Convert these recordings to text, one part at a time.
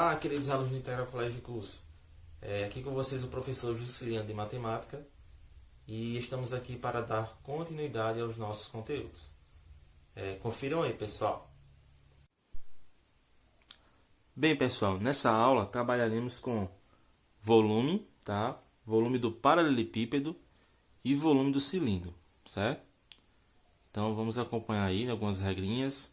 Olá, queridos alunos do Integral Colégio de Curso. Aqui com vocês o professor Juscelino de Matemática e estamos aqui para dar continuidade aos nossos conteúdos. Confiram aí, pessoal. Bem, pessoal, nessa aula trabalharemos com volume, tá? Volume do paralelepípedo e volume do cilindro, certo? Então vamos acompanhar aí algumas regrinhas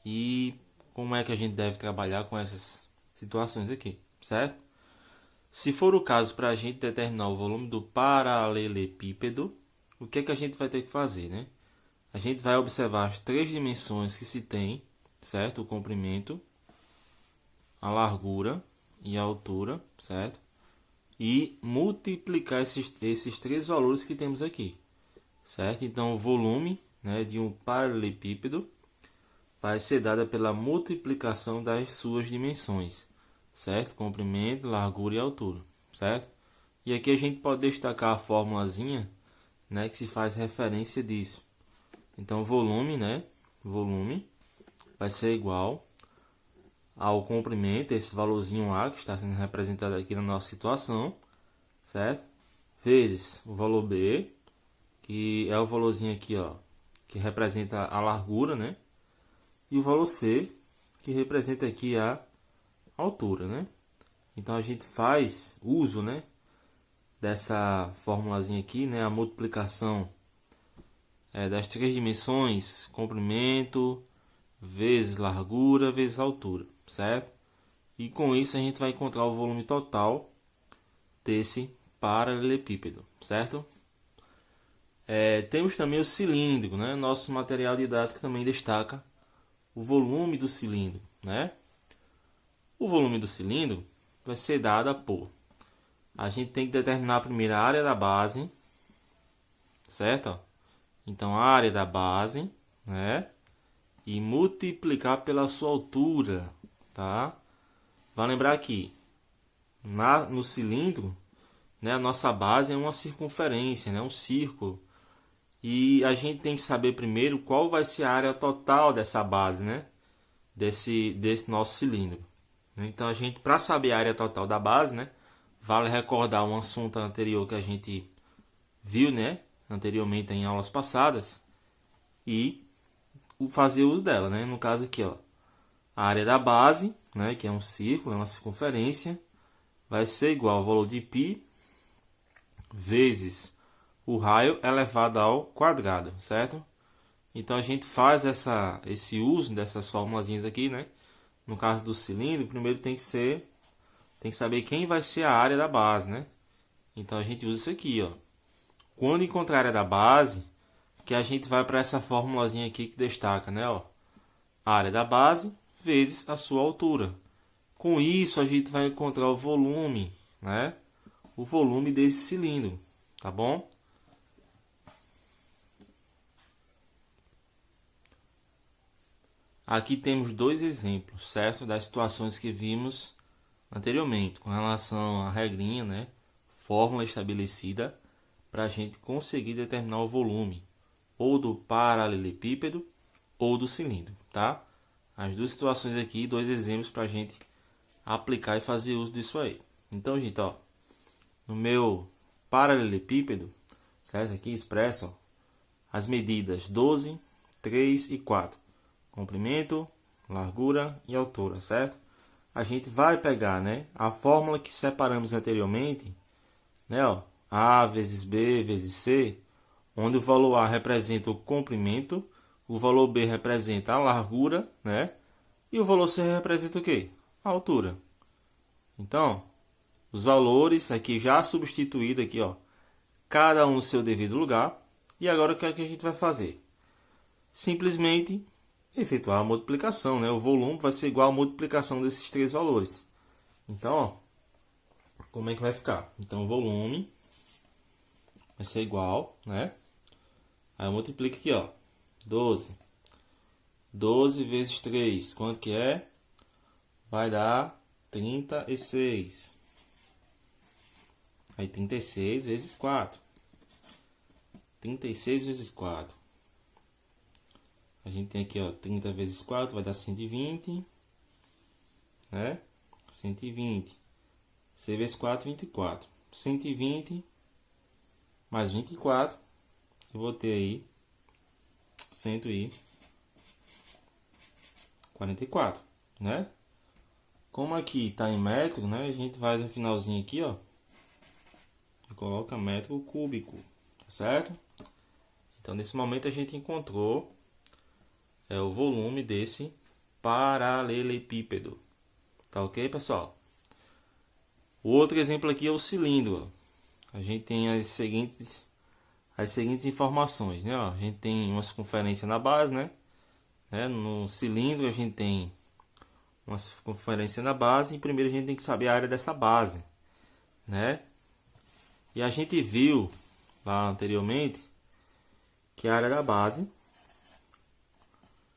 e como é que a gente deve trabalhar com essas situações aqui, certo? Se for o caso para a gente determinar o volume do paralelepípedo, o que é que a gente vai ter que fazer, né? A gente vai observar as três dimensões que se tem, certo? O comprimento, a largura e a altura, certo? E multiplicar esses três valores que temos aqui, certo? Então, o volume, né, de um paralelepípedo vai ser dada pela multiplicação das suas dimensões, certo? Comprimento, largura e altura, certo? E aqui a gente pode destacar a formulazinha, né, que se faz referência disso. Então, volume, né? Volume vai ser igual ao comprimento, esse valorzinho A que está sendo representado aqui na nossa situação, certo? Vezes o valor B, que é o valorzinho aqui, ó, que representa a largura, né? E o valor C, que representa aqui a altura, né? Então a gente faz uso, né, dessa formulazinha aqui, né, a multiplicação das três dimensões, comprimento vezes largura vezes altura, certo? E com isso a gente vai encontrar o volume total desse paralelepípedo, certo? Temos também o cilindro, né? Nosso material didático também destaca o volume do cilindro, né? O volume do cilindro vai ser dado por... A gente tem que determinar primeiro a área da base, certo? Então, a área da base, né? E multiplicar pela sua altura, tá? Vai lembrar que no cilindro, né, a nossa base é uma circunferência, né? Um círculo. E a gente tem que saber primeiro qual vai ser a área total dessa base, né? Desse nosso cilindro. Então, a gente, para saber a área total da base, né? Vale recordar um assunto anterior que a gente viu, né? Anteriormente em aulas passadas. E fazer uso dela, né? No caso aqui, ó. A área da base, né? Que é um círculo, é uma circunferência. Vai ser igual ao valor de π vezes o raio elevado ao quadrado, certo? Então a gente faz esse uso dessas formulazinhas aqui, né? No caso do cilindro, primeiro tem que saber quem vai ser a área da base, né? Então a gente usa isso aqui, ó. Quando encontrar a área da base, que a gente vai para essa formulazinha aqui que destaca, né? Ó, a área da base vezes a sua altura. Com isso a gente vai encontrar o volume, né? O volume desse cilindro, tá bom? Aqui temos dois exemplos, certo? Das situações que vimos anteriormente, com relação à regrinha, né? Fórmula estabelecida para a gente conseguir determinar o volume, ou do paralelepípedo, ou do cilindro, tá? As duas situações aqui, dois exemplos para a gente aplicar e fazer uso disso aí. Então, gente, ó, no meu paralelepípedo, certo? Aqui expresso, ó, as medidas 12, 3 e 4. Comprimento, largura e altura, certo? A gente vai pegar, né, a fórmula que separamos anteriormente, né, ó, A vezes B vezes C, onde o valor A representa o comprimento, o valor B representa a largura, né, e o valor C representa o quê? A altura. Então, os valores aqui já substituídos aqui, ó, cada um no seu devido lugar. E agora o que é que a gente vai fazer? Simplesmente efetuar a multiplicação, né? O volume vai ser igual à multiplicação desses três valores. Então, ó, como é que vai ficar? Então, o volume vai ser igual, né? Aí eu multiplico aqui, ó, 12. 12 vezes 3, quanto que é? Vai dar 36. Aí 36 vezes 4. 36 vezes 4. A gente tem aqui, ó, 30 vezes 4 vai dar 120, né? 120. 6 vezes 4, 24. 120 mais 24. Eu vou ter aí 144, né? Como aqui está em metro, né? A gente vai no finalzinho aqui, ó. E coloca metro cúbico, tá certo? Então, nesse momento a gente encontrou o volume desse paralelepípedo. Tá ok, pessoal? O outro exemplo aqui é o cilindro. A gente tem as seguintes informações, né? Ó, a gente tem uma circunferência na base, né? No cilindro a gente tem uma circunferência na base. E primeiro a gente tem que saber a área dessa base, né? E a gente viu lá anteriormente que a área da base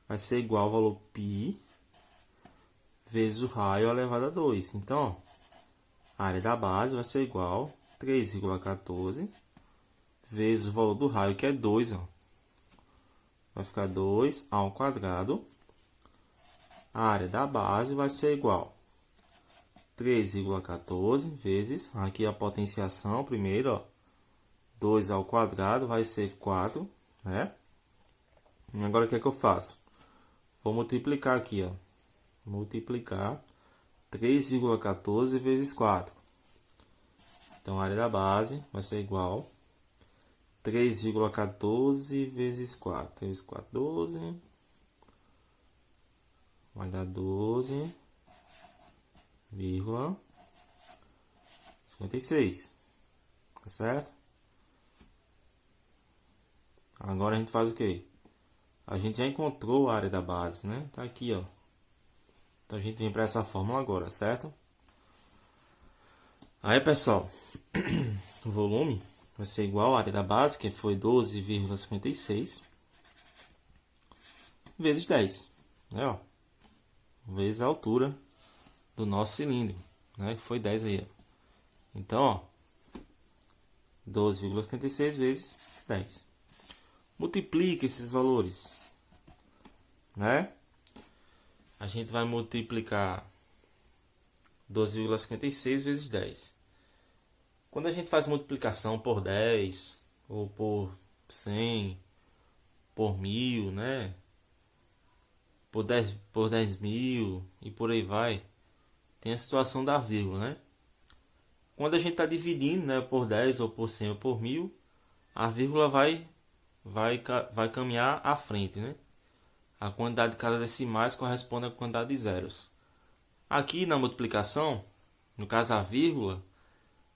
vai ser igual ao valor π vezes o raio elevado a 2. Então, a área da base vai ser igual a 3,14 vezes o valor do raio, que é 2. Ó. Vai ficar 2 ao quadrado. A área da base vai ser igual a 3,14 vezes, aqui a potenciação primeiro, ó, 2 ao quadrado vai ser 4, né? E agora o que é que eu faço? Vou multiplicar aqui, ó. Multiplicar 3,14 vezes 4. Então, a área da base vai ser igual a 3,14 vezes 4. 3 vezes 4, 12. Vai dar 12,56. Tá certo? Agora a gente faz o quê? A gente já encontrou a área da base, né? Tá aqui, ó. Então a gente vem para essa fórmula agora, certo? Aí, pessoal, o volume vai ser igual à área da base, que foi 12,56, vezes 10, né? Ó, vezes a altura do nosso cilindro, né? Que foi 10 aí, ó. Então, ó, 12,56 vezes 10. Multiplica esses valores, né? A gente vai multiplicar 12,56 vezes 10. Quando a gente faz multiplicação por 10, ou por 100, por 1000, né? Por 10.000 e por aí vai, tem a situação da vírgula, né? Quando a gente está dividindo, né, por 10, ou por 100, ou por 1000, a vírgula vai caminhar à frente, né? A quantidade de casas decimais corresponde à quantidade de zeros. Aqui na multiplicação, no caso a vírgula,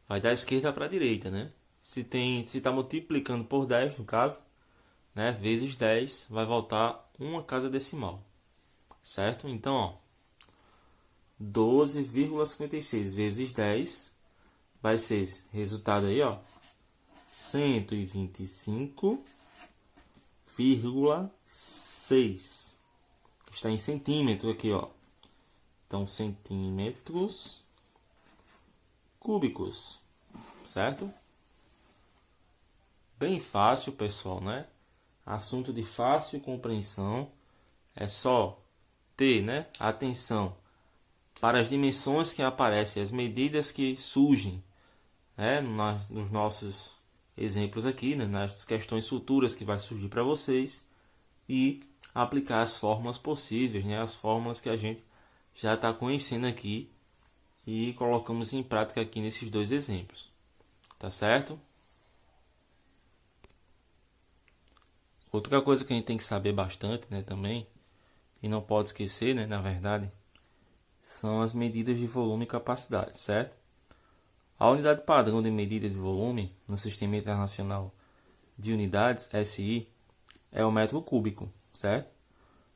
vai da esquerda para a direita, né? Se está multiplicando por 10, no caso, né, vezes 10, vai voltar uma casa decimal. Certo? Então, ó, 12,56 vezes 10 vai ser resultado aí, ó, 125,6. Está em centímetro aqui, ó. Então, centímetros cúbicos, certo? Bem fácil, pessoal, né? Assunto de fácil compreensão. É só ter, né, atenção para as dimensões que aparecem, as medidas que surgem, né, nos nossos exemplos aqui, né, nas questões futuras que vai surgir para vocês, e aplicar as fórmulas possíveis, né, as fórmulas que a gente já está conhecendo aqui e colocamos em prática aqui nesses dois exemplos. Tá certo? Outra coisa que a gente tem que saber bastante, né, também, e não pode esquecer, né, na verdade, são as medidas de volume e capacidade, certo? A unidade padrão de medida de volume no Sistema Internacional de Unidades, SI, é o metro cúbico, certo?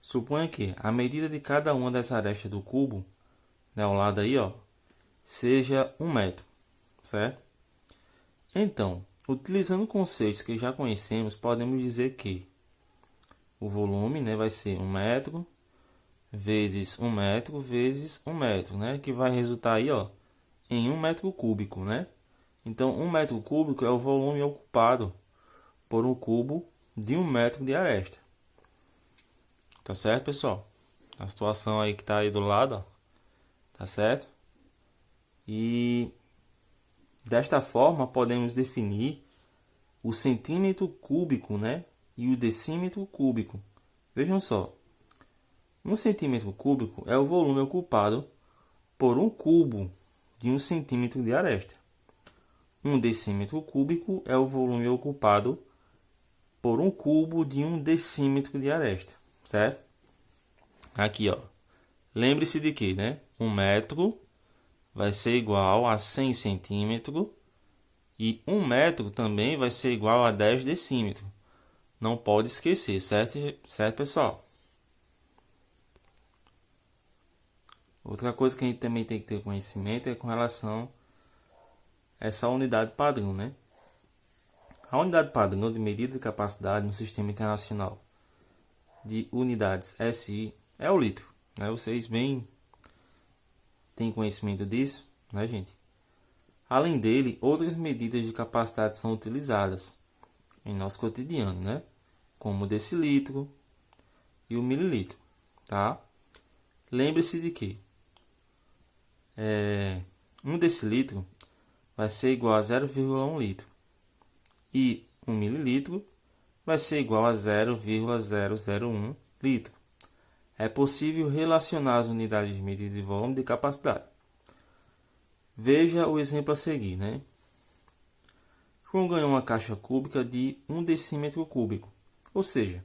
Suponha que a medida de cada uma das arestas do cubo, né, ao lado aí, ó, seja 1 metro, certo? Então, utilizando conceitos que já conhecemos, podemos dizer que o volume, né, vai ser 1 metro vezes 1 metro vezes 1 metro, né, que vai resultar aí, ó, em 1 metro cúbico, né? Então, 1 metro cúbico é o volume ocupado por um cubo de 1 metro de aresta. Tá certo, pessoal? A situação aí que tá aí do lado, ó, tá certo? E desta forma podemos definir o centímetro cúbico, né? E o decímetro cúbico. Vejam só. Um centímetro cúbico é o volume ocupado por um cubo de 1 centímetro de aresta. Um decímetro cúbico é o volume ocupado por um cubo de 1 decímetro de aresta, certo? Aqui, ó. Lembre-se de que, né? 1 metro vai ser igual a 100 centímetros e 1 metro também vai ser igual a 10 decímetros. Não pode esquecer, certo, pessoal? Outra coisa que a gente também tem que ter conhecimento é com relação a essa unidade padrão, né? A unidade padrão de medida de capacidade no Sistema Internacional de Unidades SI é o litro, né? Vocês bem têm conhecimento disso, né, gente? Além dele, outras medidas de capacidade são utilizadas em nosso cotidiano, né? Como o decilitro e o mililitro, tá? Lembre-se de que 1 decilitro vai ser igual a 0,1 litro e 1 mililitro vai ser igual a 0,001 litro. É possível relacionar as unidades de medida de volume de capacidade. Veja o exemplo a seguir, né? João ganhou uma caixa cúbica de 1 decímetro cúbico, ou seja,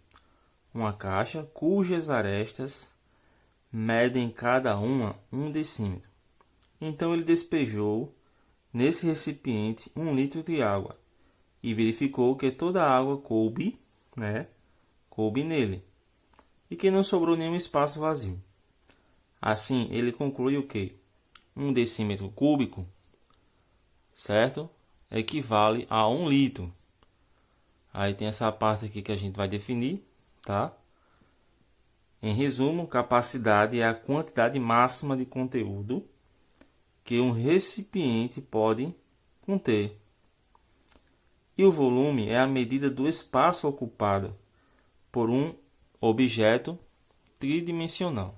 uma caixa cujas arestas medem cada uma 1 decímetro. Então ele despejou nesse recipiente 1 litro de água e verificou que toda a água coube, né? Coube nele e que não sobrou nenhum espaço vazio. Assim, ele concluiu que 1 decímetro cúbico, certo? Equivale a 1 litro. Aí tem essa parte aqui que a gente vai definir, tá? Em resumo, capacidade é a quantidade máxima de conteúdo que um recipiente pode conter. E o volume é a medida do espaço ocupado por um objeto tridimensional.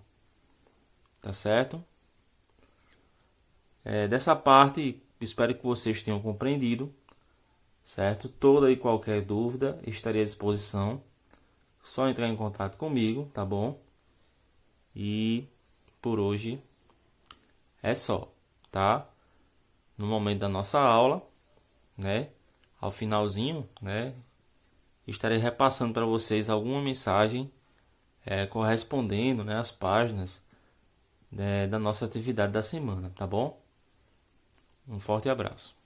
Tá certo? Dessa parte, espero que vocês tenham compreendido, certo? Toda e qualquer dúvida estarei à disposição. Só entrar em contato comigo, tá bom? E por hoje é só, tá? No momento da nossa aula, né? Ao finalzinho, né? Estarei repassando para vocês alguma mensagem correspondendo, né, às páginas da nossa atividade da semana, tá bom? Um forte abraço.